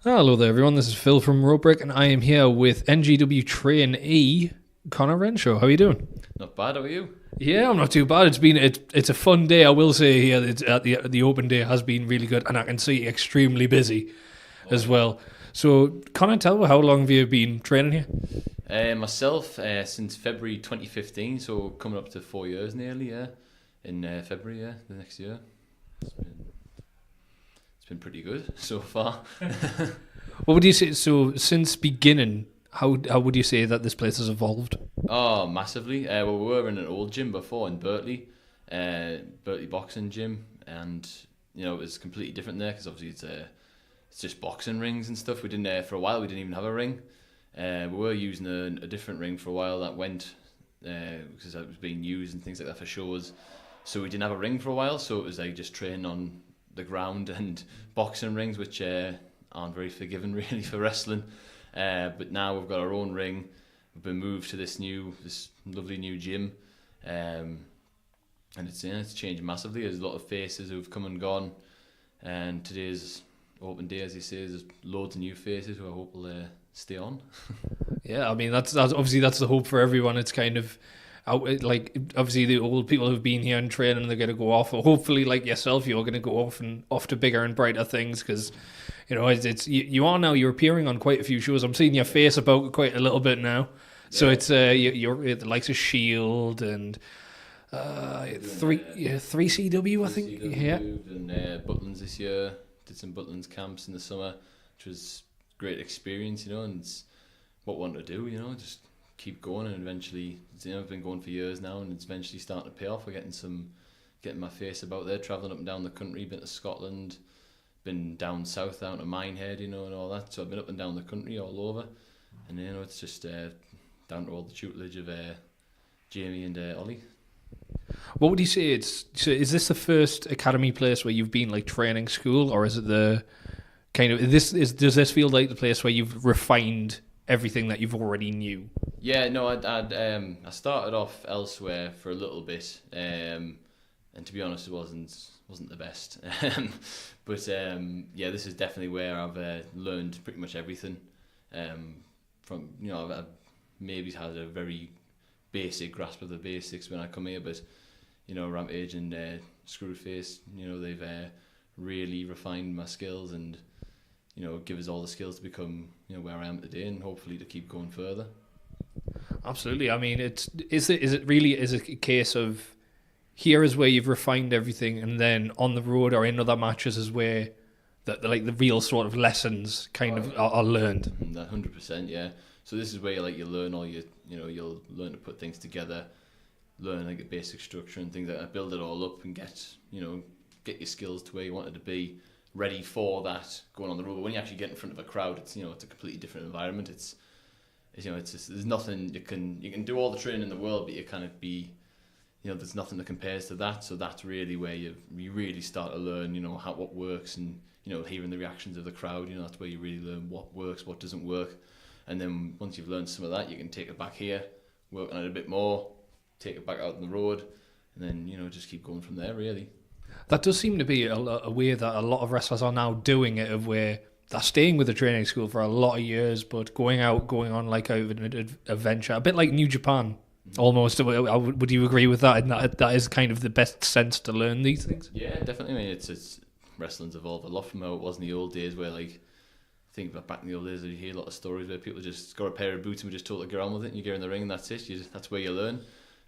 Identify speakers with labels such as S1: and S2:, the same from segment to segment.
S1: Hello there, everyone. This is Phil from RopeBreak, and I am here with NGW trainee Conor Renshaw. How are you doing?
S2: Not bad, how are you?
S1: Yeah, I'm not too bad. It's a fun day. I will say here that the open day has been really good, and I can see extremely busy as well. So, Conor, tell me, how long have you been training here?
S2: Myself, since February 2015, so coming up to 4 years nearly, yeah. In February, yeah, the next year. It's been pretty good so far.
S1: What would you say? So, since beginning, how would you say that this place has evolved?
S2: Oh, massively. Well, we were in an old gym before in Berkeley, Berkeley boxing gym, and it was completely different there because obviously it's just boxing rings and stuff. We didn't for a while. We didn't even have a ring. We were using a different ring for a while that went because it was being used and things like that for shows. So we didn't have a ring for a while. So it was like just training on the ground and boxing rings, which aren't very forgiving really for wrestling. But now we've got our own ring. We've been moved to this lovely new gym, and it's changed massively. There's a lot of faces who've come and gone, and today's open day, as you say, there's loads of new faces who I hope will stay on.
S1: Yeah, I mean that's obviously that's the hope for everyone. It's kind of like obviously the old people who've been here and training, they're going to go off. Or hopefully, like yourself, you're going to go off to bigger and brighter things because you are now. You're appearing on quite a few shows. I'm seeing your face about quite a little bit now. So it's you're the likes of Shield and three CW, I think.
S2: CW,
S1: Yeah.
S2: and Butlins this year. Did some Butlins camps in the summer, which was great experience, and it's what I want to do, just keep going, and eventually, I've been going for years now, and it's eventually starting to pay off. We're getting my face about there, travelling up and down the country, been to Scotland, been down south, down to Minehead, and all that. So I've been up and down the country, all over, and it's just down to all the tutelage of Jamie and Ollie.
S1: What would you say? Is this the first academy place where you've been like training school, or is it the kind of does this feel like the place where you've refined everything that you've already knew?
S2: Yeah, no, I started off elsewhere for a little bit, and to be honest, it wasn't the best. But this is definitely where I've learned pretty much everything. From I've maybe had a very basic grasp of the basics when I come here, but Rampage and Screwface, they've really refined my skills and give us all the skills to become where I am today, and hopefully to keep going further.
S1: Absolutely. I mean, is it really a case of here is where you've refined everything, and then on the road or in other matches is where the real sort of lessons kind of are learned.
S2: 100%, yeah. So this is where you learn all you'll learn to put things together, learn like a basic structure and things like that, build it all up and get your skills to where you want it to be, ready for that going on the road. But when you actually get in front of a crowd, it's it's a completely different environment. It's just, there's nothing you can do all the training in the world, but you kind of be there's nothing that compares to that. So that's really where you really start to learn what works, and hearing the reactions of the crowd. That's where you really learn what works, what doesn't work. And then once you've learned some of that, you can take it back here, work on it a bit more, take it back out on the road, and then just keep going from there, really.
S1: That does seem to be a way that a lot of wrestlers are now doing it, of where they're staying with the training school for a lot of years, but going on like an adventure, a bit like New Japan, almost. Would you agree with that? And that is kind of the best sense to learn these things?
S2: Yeah, definitely. I mean, it's wrestling's evolved a lot from how it was in the old days, where think about back in the old days, you hear a lot of stories where people just got a pair of boots and were just told to get on with it, and you get in the ring and that's it. That's where you learn.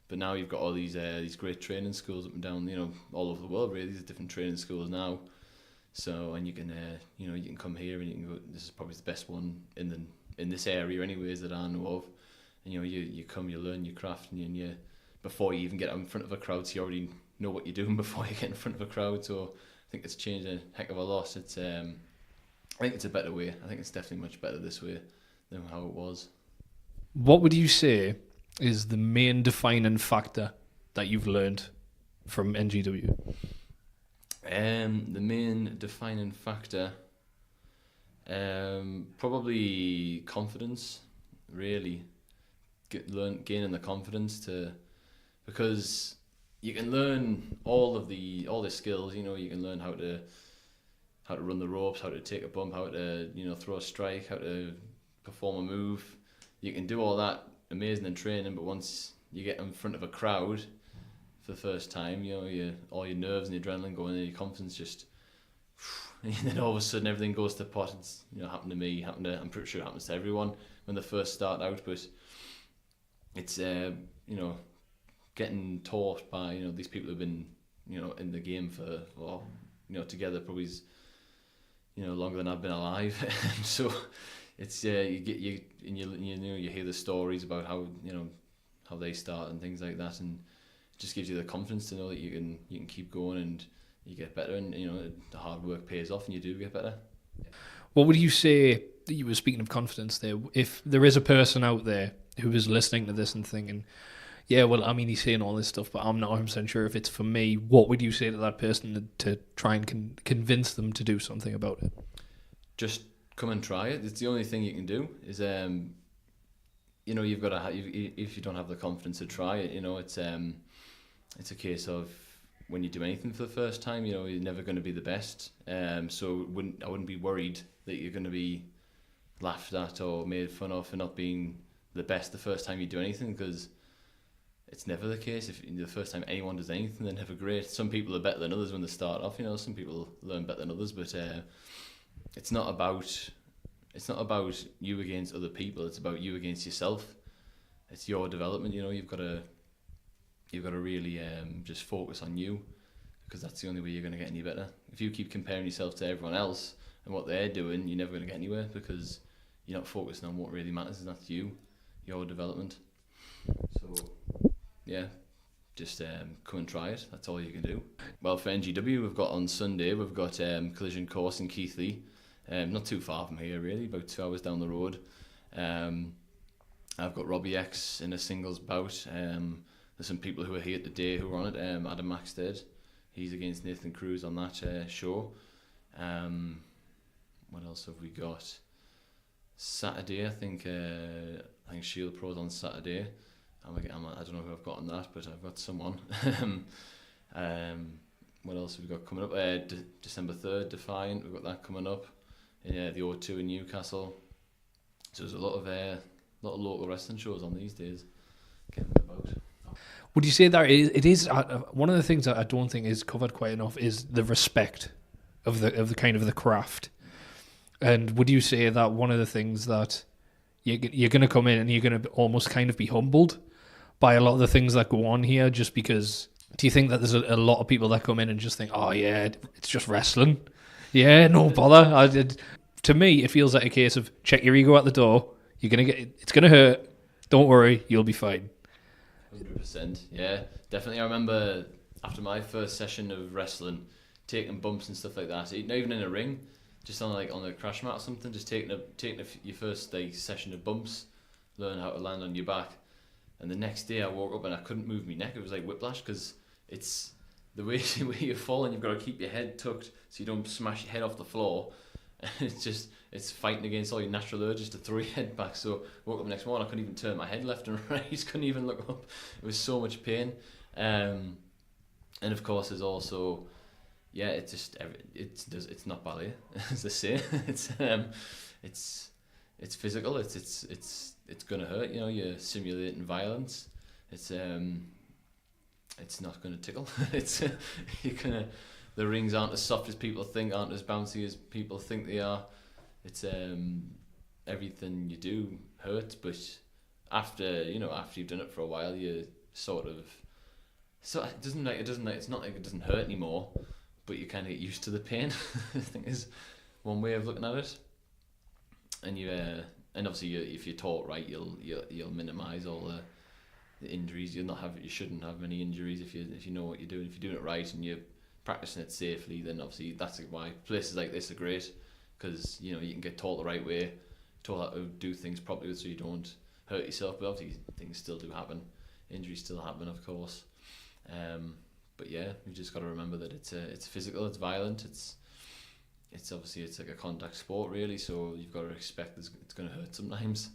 S2: But now you've got all these great training schools up and down, all over the world. Really, these are different training schools now. So, and you can you can come here and you can go. This is probably the best one in this area, anyways, that I know of. And you come, you learn your craft, and you before you even get out in front of a crowd, so you already know what you're doing before you get in front of a crowd. So I think it's changed a heck of a lot. It's I think it's a better way. I think it's definitely much better this way than how it was.
S1: What would you say is the main defining factor that you've learned from NGW?
S2: The main defining factor, probably confidence. Really, gaining the confidence because you can learn all the skills. You can learn how how to run the ropes, how to take a bump, how to throw a strike, how to perform a move. You can do all that amazing in training, but once you get in front of a crowd for the first time, all your nerves and your adrenaline going, and your confidence just, and then all of a sudden everything goes to pot. It's happened to me, I'm pretty sure it happens to everyone when they first start out, but it's getting taught by these people who've been in the game for together probably longer than I've been alive. So it's you hear the stories about how they start and things like that, and it just gives you the confidence to know that you can keep going and you get better, and the hard work pays off and you do get better.
S1: What would you say, you were speaking of confidence there, if there is a person out there who is listening to this and thinking, yeah, well, I mean, he's saying all this stuff, but I'm not 100% sure if it's for me, what would you say to that person to try and convince them to do something about it?
S2: Just come and try it. It's the only thing you can do is you've got to if you don't have the confidence to try it, it's a case of when you do anything for the first time, you're never going to be the best. So I wouldn't be worried that you're going to be laughed at or made fun of for not being the best the first time you do anything, because it's never the case. If the first time anyone does anything, they're never great. Some people are better than others when they start off. Some people learn better than others, but it's not about you against other people. It's about you against yourself. It's your development. You've got to really just focus on you, because that's the only way you're going to get any better. If you keep comparing yourself to everyone else and what they're doing, you're never going to get anywhere, because you're not focusing on what really matters, and that's your development. So yeah, just come and try it. That's all you can do. Well, for NGW, we've got on Sunday, we've got collision course in Keighley, not too far from here really, about 2 hours down the road. I've got Robbie X in a singles bout. There's some people who are here today who are on it. Adam Maxted, he's against Nathan Cruz on that show. What else have we got? Saturday, I think Shield Pro's on Saturday. I don't know who I've got on that, but I've got someone. What else have we got coming up? December 3rd, Defiant, we've got that coming up in the O2 in Newcastle. So there's a lot of local wrestling shows on these days. Getting about.
S1: Would you say that it is one of the things that I don't think is covered quite enough is the respect of the kind of the craft? And would you say that one of the things that you're going to come in and you're going to almost kind of be humbled by a lot of the things that go on here, just because? Do you think that there's a lot of people that come in and just think, oh yeah, it's just wrestling, yeah, no bother? To me, it feels like a case of check your ego at the door. It's gonna hurt. Don't worry, you'll be fine.
S2: 100%. Yeah, definitely. I remember after my first session of wrestling, taking bumps and stuff like that. Not even in a ring, just on a crash mat or something. Just taking your first session of bumps, learn how to land on your back. And the next day I woke up and I couldn't move my neck. It was like whiplash, because it's the way you fall, and you've got to keep your head tucked so you don't smash your head off the floor. And it's fighting against all your natural urges to throw your head back. So I woke up the next morning, I couldn't even turn my head left and right. Couldn't even look up. It was so much pain. And of course there's also, yeah, it's not ballet, as they say. It's physical. It's gonna hurt. You're simulating violence. It's not gonna tickle. The rings aren't as soft as people think, aren't as bouncy as people think they are. It's everything you do hurts, but after you've done it for a while, you it's not like it doesn't hurt anymore, but you kind of get used to the pain. I think is one way of looking at it. And obviously if you're taught right, you'll minimise all the injuries. You shouldn't have many injuries if you know what you're doing. If you're doing it right and you're practicing it safely, then obviously that's why places like this are great, because you can get taught the right way, taught how to do things properly so you don't hurt yourself. But obviously things still do happen, injuries still happen, of course. But yeah, you've just got to remember that it's physical, it's violent, it's obviously it's like a contact sport really, so you've got to expect it's going to hurt sometimes.